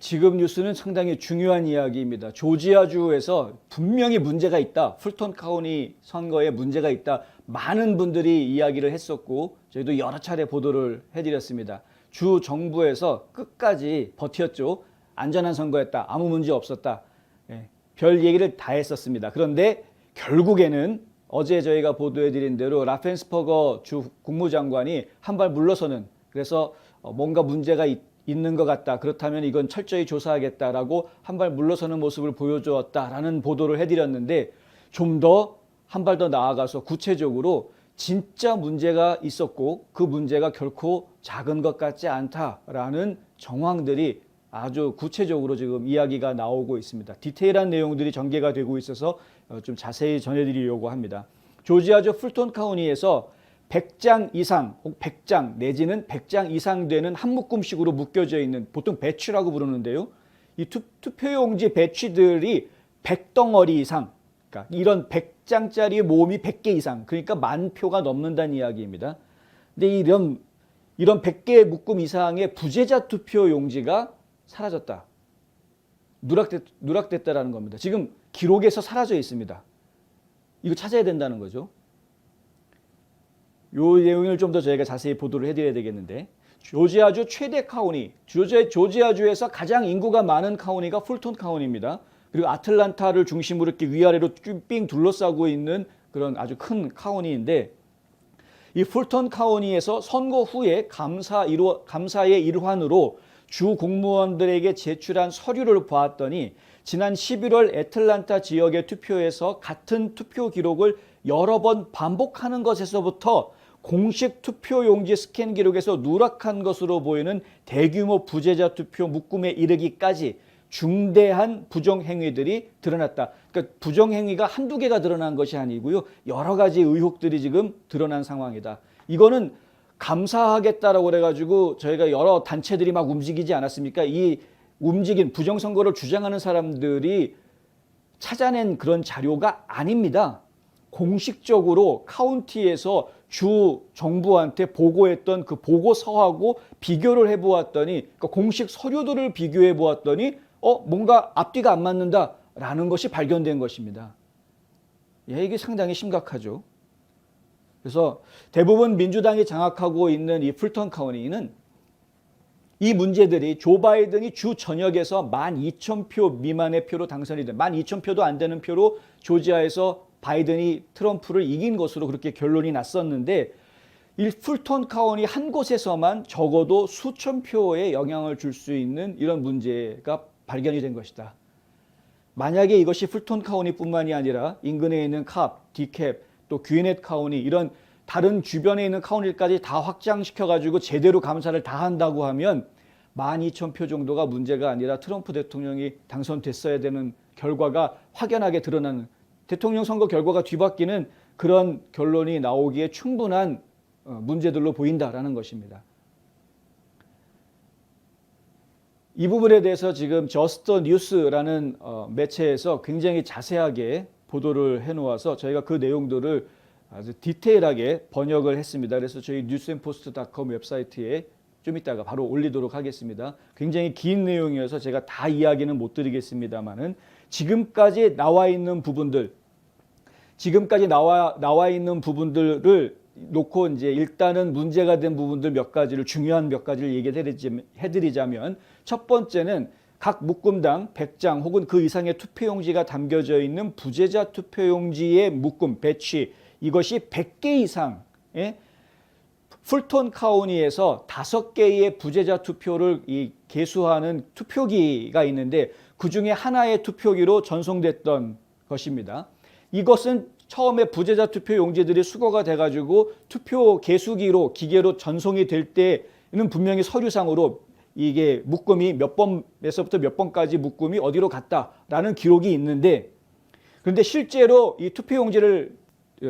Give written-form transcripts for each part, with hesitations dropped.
지금 뉴스는 상당히 중요한 이야기입니다. 조지아주에서 분명히 문제가 있다. 풀턴 카운티 선거에 문제가 있다. 많은 분들이 이야기를 했었고 저희도 여러 차례 보도를 해드렸습니다. 주 정부에서 끝까지 버텼죠. 안전한 선거였다. 아무 문제 없었다. 별 얘기를 다 했었습니다. 그런데 결국에는 어제 저희가 보도해드린 대로 라펜스퍼거 주 국무장관이 한 발 물러서는, 그래서 뭔가 문제가 있는 것 같다. 그렇다면 이건 철저히 조사하겠다라고 한 발 물러서는 모습을 보여주었다라는 보도를 해드렸는데, 좀 더 한 발 더 나아가서 구체적으로 진짜 문제가 있었고 그 문제가 결코 작은 것 같지 않다라는 정황들이 아주 구체적으로 지금 이야기가 나오고 있습니다. 디테일한 내용들이 전개가 되고 있어서 좀 자세히 전해드리려고 합니다. 조지아주 풀턴 카운티에서 100장 이상, 혹 100장 내지는 100장 이상 되는 한 묶음식으로 묶여져 있는, 보통 배취라고 부르는데요. 이 투표용지 배취들이 100덩어리 이상, 그러니까 이런 100장짜리 모음이 100개 이상, 그러니까 10,000표가 넘는다는 이야기입니다. 근데 이런 100개의 묶음 이상의 부재자 투표용지가 사라졌다. 누락됐다라는 겁니다. 지금 기록에서 사라져 있습니다. 이거 찾아야 된다는 거죠. 요 내용을 좀 더 저희가 자세히 보도를 해드려야 되겠는데, 조지아주 최대 카운티, 조지아주에서 가장 인구가 많은 카운티가 풀턴 카운티입니다. 그리고 아틀란타를 중심으로 이렇게 위아래로 삥 둘러싸고 있는 그런 아주 큰 카운티인데, 이 풀턴 카운티에서 선거 후에 감사의 일환으로 주 공무원들에게 제출한 서류를 보았더니 지난 11월 애틀란타 지역의 투표에서 같은 투표 기록을 여러 번 반복하는 것에서부터 공식 투표용지 스캔 기록에서 누락한 것으로 보이는 대규모 부재자 투표 묶음에 이르기까지 중대한 부정행위들이 드러났다. 그러니까 부정행위가 한두 개가 드러난 것이 아니고요. 여러 가지 의혹들이 지금 드러난 상황이다. 이거는 감사하겠다라고 그래가지고 저희가 여러 단체들이 막 움직이지 않았습니까? 이 움직인 부정선거를 주장하는 사람들이 찾아낸 그런 자료가 아닙니다. 공식적으로 카운티에서 주 정부한테 보고했던 그 보고서하고 비교를 해보았더니, 그러니까 공식 서류들을 비교해 보았더니 뭔가 앞뒤가 안 맞는다라는 것이 발견된 것입니다. 이게 상당히 심각하죠. 그래서 대부분 민주당이 장악하고 있는 이 풀턴 카운티는 이 문제들이 조 바이든이 주 전역에서 12,000표 미만의 표로 당선이 된, 12,000표도 안 되는 표로 조지아에서 바이든이 트럼프를 이긴 것으로 그렇게 결론이 났었는데, 이 풀턴 카운티 한 곳에서만 적어도 수천 표의 영향을 줄 수 있는 이런 문제가 발견이 된 것이다. 만약에 이것이 풀턴 카운티뿐만이 아니라 인근에 있는 캅, 디캡, 또 귀넷 카운티, 이런 다른 주변에 있는 카운티까지 다 확장시켜가지고 제대로 감사를 다 한다고 하면 12,000표 정도가 문제가 아니라 트럼프 대통령이 당선됐어야 되는 결과가 확연하게 드러나는, 대통령 선거 결과가 뒤바뀌는 그런 결론이 나오기에 충분한 문제들로 보인다라는 것입니다. 이 부분에 대해서 지금 저스트 뉴스라는 매체에서 굉장히 자세하게 보도를 해놓아서 저희가 그 내용들을 아주 디테일하게 번역을 했습니다. 그래서 저희 newsandpost.com 웹사이트에 좀 이따가 바로 올리도록 하겠습니다. 굉장히 긴 내용이어서 제가 다 이야기는 못 드리겠습니다만은 지금까지 나와 있는 부분들, 지금까지 나와 있는 부분들을 놓고 이제 일단은 문제가 된 부분들 몇 가지를, 중요한 몇 가지를 얘기해드리자면, 첫 번째는 각 묶음당 100장 혹은 그 이상의 투표용지가 담겨져 있는 부재자 투표용지의 묶음, 배치, 이것이 100개 이상의 풀턴 카운티에서 5개의 부재자 투표를 계수하는 투표기가 있는데 그 중에 하나의 투표기로 전송됐던 것입니다. 이것은 처음에 부재자 투표 용지들이 수거가 돼가지고 투표 계수기로, 기계로 전송이 될 때는 분명히 서류상으로 이게 묶음이 몇 번에서부터 몇 번까지 묶음이 어디로 갔다라는 기록이 있는데, 그런데 실제로 이 투표 용지를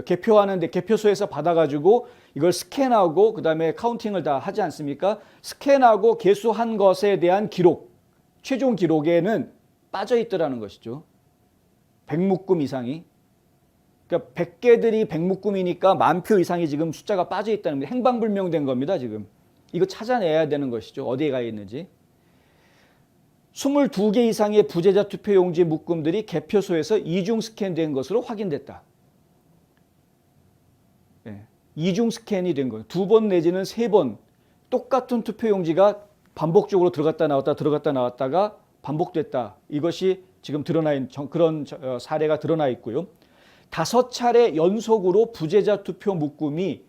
개표하는데 개표소에서 받아가지고 이걸 스캔하고 그 다음에 카운팅을 다 하지 않습니까? 스캔하고 계수한 것에 대한 기록, 최종 기록에는 빠져 있더라는 것이죠. 100묶음 이상이. 그러니까 100개들이 100묶음이니까 10,000표 이상이 지금 숫자가 빠져 있다는 겁니다. 행방불명된 겁니다, 지금. 이거 찾아내야 되는 것이죠. 어디에 가 있는지. 22개 이상의 부재자 투표용지 묶음들이 개표소에서 이중 스캔된 것으로 확인됐다. 예, 이중 스캔이 된 거예요. 2번 내지는 3번 똑같은 투표용지가 반복적으로 들어갔다 나왔다 들어갔다 나왔다가 반복됐다. 이것이 지금 드러나 있는 그런 사례가 드러나 있고요. 5차례 연속으로 부재자 투표 묶음이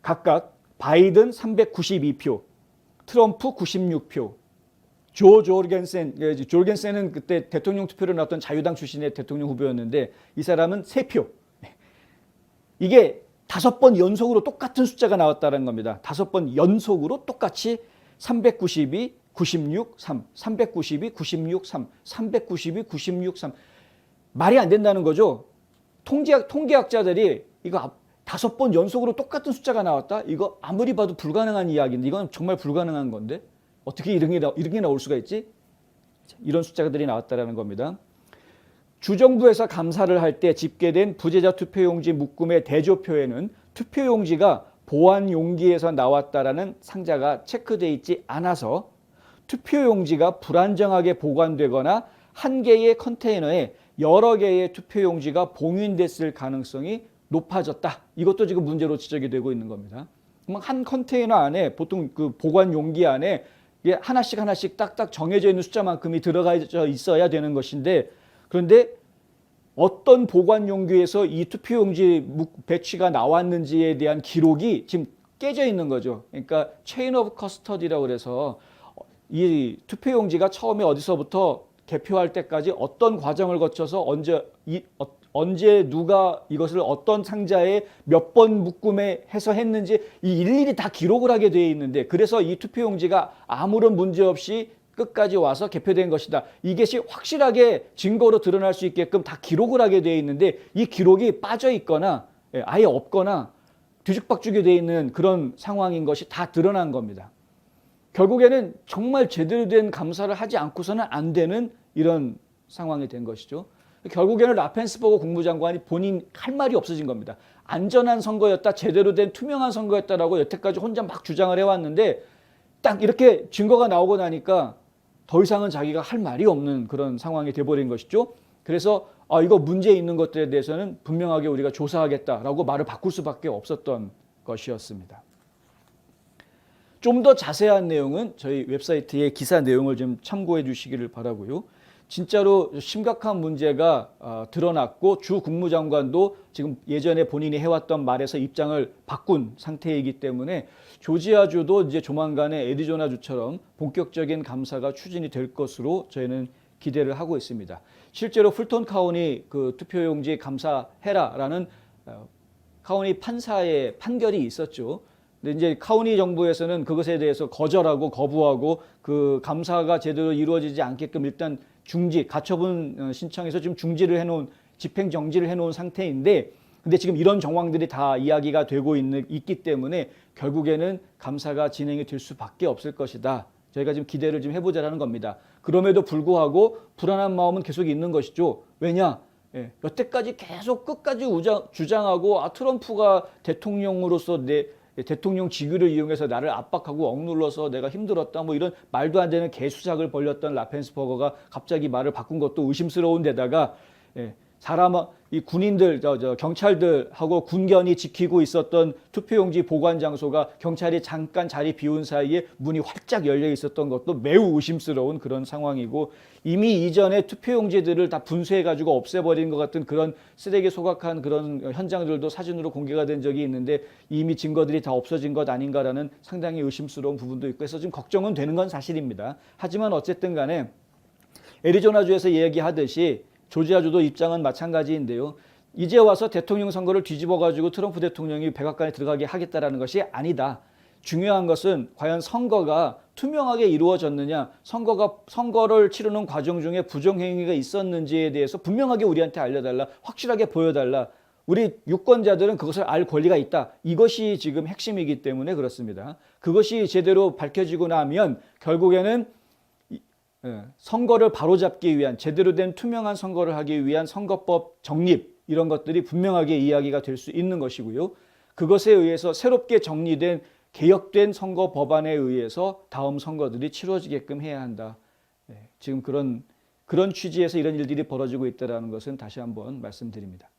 각각 바이든 392표, 트럼프 96표, 조르겐센은 그때 대통령 투표로 나왔던 자유당 출신의 대통령 후보였는데 이 사람은 3표. 이게 5번 연속으로 똑같은 숫자가 나왔다는 겁니다. 5번 연속으로 똑같이 392, 96, 3, 392, 96, 3, 392, 96, 3. 말이 안 된다는 거죠. 통계학자들이 이거 5번 연속으로 똑같은 숫자가 나왔다? 이거 아무리 봐도 불가능한 이야기인데 이건 정말 불가능한 건데 어떻게 이런 게 나올 수가 있지? 이런 숫자들이 나왔다는 겁니다. 주정부에서 감사를 할 때 집계된 부재자 투표용지 묶음의 대조표에는 투표용지가 보안 용기에서 나왔다라는 상자가 체크되어 있지 않아서 투표용지가 불안정하게 보관되거나 한 개의 컨테이너에 여러 개의 투표용지가 봉인됐을 가능성이 높아졌다. 이것도 지금 문제로 지적이 되고 있는 겁니다. 한 컨테이너 안에 보통 그 보관 용기 안에 하나씩 딱딱 정해져 있는 숫자만큼이 들어가 있어야 되는 것인데 그런데 어떤 보관 용기에서 이 투표용지 배치가 나왔는지에 대한 기록이 지금 깨져 있는 거죠. 그러니까 체인 오브 커스터디라고 그래서 이 투표용지가 처음에 어디서부터 개표할 때까지 어떤 과정을 거쳐서 언제 누가 이것을 어떤 상자에 몇 번 묶음에 해서 했는지 이 일일이 다 기록을 하게 되어 있는데 그래서 이 투표용지가 아무런 문제 없이 끝까지 와서 개표된 것이다. 이것이 확실하게 증거로 드러날 수 있게끔 다 기록을 하게 되어 있는데 이 기록이 빠져 있거나 아예 없거나 뒤죽박죽이 되어 있는 그런 상황인 것이 다 드러난 겁니다. 결국에는 정말 제대로 된 감사를 하지 않고서는 안 되는 이런 상황이 된 것이죠. 결국에는 라펜스버거 국무장관이 본인 할 말이 없어진 겁니다. 안전한 선거였다, 제대로 된 투명한 선거였다라고 여태까지 혼자 막 주장을 해왔는데 딱 이렇게 증거가 나오고 나니까 더 이상은 자기가 할 말이 없는 그런 상황이 돼버린 것이죠. 그래서 이거 문제 있는 것들에 대해서는 분명하게 우리가 조사하겠다라고 말을 바꿀 수밖에 없었던 것이었습니다. 좀 더 자세한 내용은 저희 웹사이트의 기사 내용을 좀 참고해 주시기를 바라고요. 진짜로 심각한 문제가 드러났고 주 국무장관도 지금 예전에 본인이 해왔던 말에서 입장을 바꾼 상태이기 때문에 조지아주도 이제 조만간에 애리조나주처럼 본격적인 감사가 추진이 될 것으로 저희는 기대를 하고 있습니다. 실제로 풀톤 카운티 그 투표용지 감사해라라는 카운티 판사의 판결이 있었죠. 근데 이제 카운티 정부에서는 그것에 대해서 거부하고 그 감사가 제대로 이루어지지 않게끔 일단 가처분 신청해서 지금 중지를 해놓은 집행 정지를 해놓은 상태인데 근데 지금 이런 정황들이 다 이야기가 되고 있기 때문에 결국에는 감사가 진행이 될 수밖에 없을 것이다. 저희가 지금 기대를 좀 해보자라는 겁니다. 그럼에도 불구하고 불안한 마음은 계속 있는 것이죠. 왜냐? 여태까지 계속 끝까지 주장하고 트럼프가 대통령으로서 대통령 직위를 이용해서 나를 압박하고 억눌러서 내가 힘들었다 뭐 이런 말도 안 되는 개수작을 벌였던 라펜스버거가 갑자기 말을 바꾼 것도 의심스러운 데다가 이 군인들 경찰들하고 군견이 지키고 있었던 투표용지 보관 장소가 경찰이 잠깐 자리 비운 사이에 문이 활짝 열려 있었던 것도 매우 의심스러운 그런 상황이고 이미 이전에 투표용지들을 다 분쇄해 가지고 없애버린 것 같은 그런 쓰레기 소각한 그런 현장들도 사진으로 공개가 된 적이 있는데 이미 증거들이 다 없어진 것 아닌가라는 상당히 의심스러운 부분도 있고 해서 좀 걱정은 되는 건 사실입니다. 하지만 어쨌든 간에 애리조나주에서 이야기하듯이 조지아주도 입장은 마찬가지인데요. 이제 와서 대통령 선거를 뒤집어가지고 트럼프 대통령이 백악관에 들어가게 하겠다라는 것이 아니다. 중요한 것은 과연 선거가 투명하게 이루어졌느냐, 선거를 치르는 과정 중에 부정행위가 있었는지에 대해서 분명하게 우리한테 알려달라, 확실하게 보여달라. 우리 유권자들은 그것을 알 권리가 있다. 이것이 지금 핵심이기 때문에 그렇습니다. 그것이 제대로 밝혀지고 나면 결국에는 선거를 바로잡기 위한 제대로 된 투명한 선거를 하기 위한 선거법 정립 이런 것들이 분명하게 이야기가 될 수 있는 것이고요. 그것에 의해서 새롭게 정리된 개혁된 선거 법안에 의해서 다음 선거들이 치러지게끔 해야 한다. 지금 그런 취지에서 이런 일들이 벌어지고 있다는 것은 다시 한번 말씀드립니다.